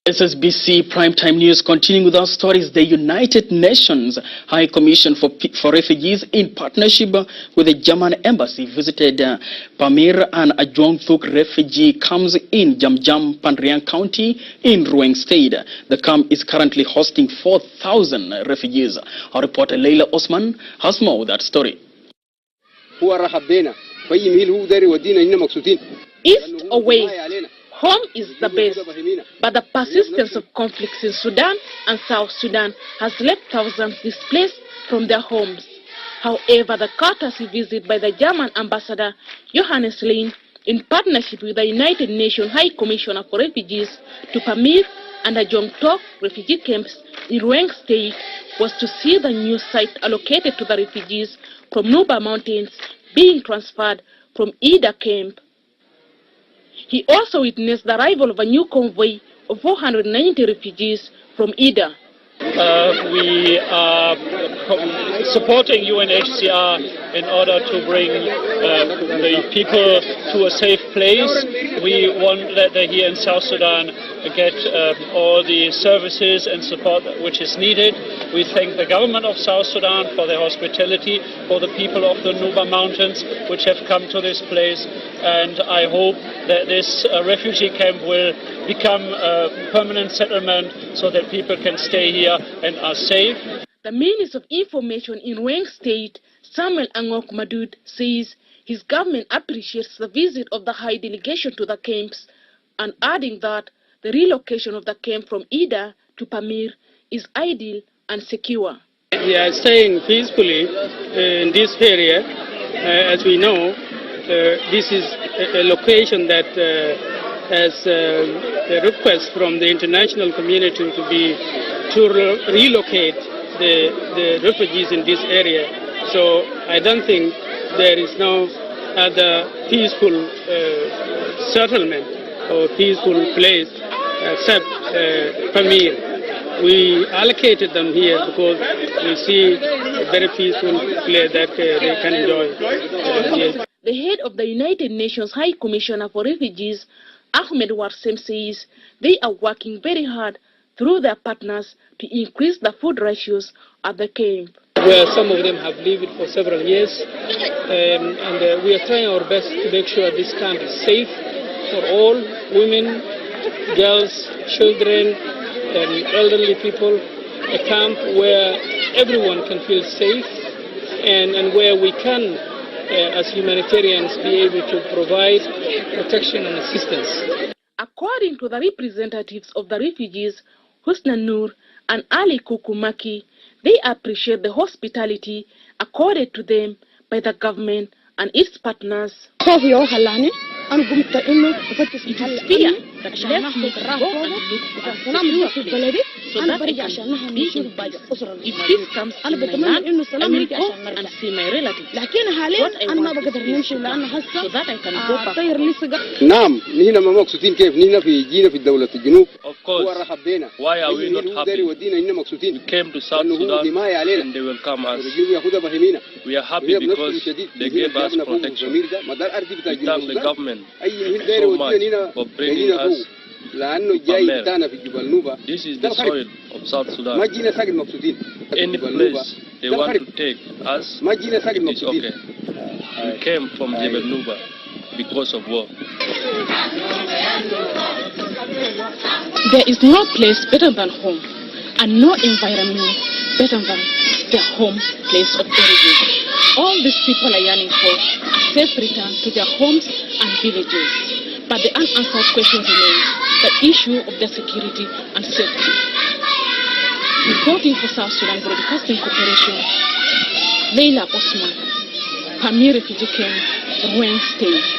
SSBC Primetime News continuing with our stories. The United Nations High Commission for Refugees in partnership with the German Embassy visited Pamir and Ajong Thuk refugee camps in Jamjam, Panriang County in Ruang State. The camp is currently hosting 4,000 refugees. Our reporter Leila Osman has more with that story. East or west, home is the best, but the persistence of conflicts in Sudan and South Sudan has left thousands displaced from their homes. However, the courtesy visit by the German ambassador Johannes Lehn, in partnership with the United Nations High Commissioner for Refugees, to Pamir and Ajong Thuk refugee camps in Ruang State, was to see the new site allocated to the refugees from Nuba Mountains being transferred from Ida camp. He also witnessed the arrival of a new convoy of 490 refugees from Ida. We are supporting UNHCR in order to bring the people to a safe place. We want that they here in South Sudan get all the services and support which is needed. We thank the government of South Sudan for their hospitality, for the people of the Nuba Mountains which have come to this place, and I hope that this refugee camp will become a permanent settlement so that people can stay here and are safe. The Minister of Information in Ruang State, Samuel Angok Madud, says his government appreciates the visit of the high delegation to the camps, and adding that the relocation of the camp from Ida to Pamir is ideal and secure. We are staying peacefully in this area. As we know, this is a location that has a request from the international community to relocate the refugees in this area. So I don't think there is no other peaceful settlement or peaceful place except Pamir. We allocated them here because we see a very peaceful place that they can enjoy. The head of the United Nations High Commissioner for Refugees, Ahmed Warsem, says they are working very hard through their partners to increase the food ratios at the camp. Where some of them have lived for several years, and we are trying our best to make sure this camp is safe for all women, girls, children, and elderly people. A camp where everyone can feel safe and where we can, as humanitarians, be able to provide protection and assistance. According to the representatives of the refugees, Husna Nur and Ali Kukumaki, they appreciate the hospitality accorded to them by the government and its partners. It is fear that left me to go and look for a secure place so that I can be in peace. If peace comes in my land, I will go and see my relatives. What I want is peace so that I can go back home. Of course, why are we not happy? We came to South Sudan and they welcome us. We are happy because they gave us protection. We thank the government so much for bringing us Pamir. This is the soil of South Sudan. Any place they want to take us, it is okay. We came from Jebel Nuba because of war. There is no place better than home, and no environment better than their home place of origin. All these people are yearning for a safe return to their homes and villages. But the unanswered question remains the issue of their security and safety. Reporting for South Sudan Broadcasting Corporation, Leila Osman, Pamir Refugee Camp, Ruang State.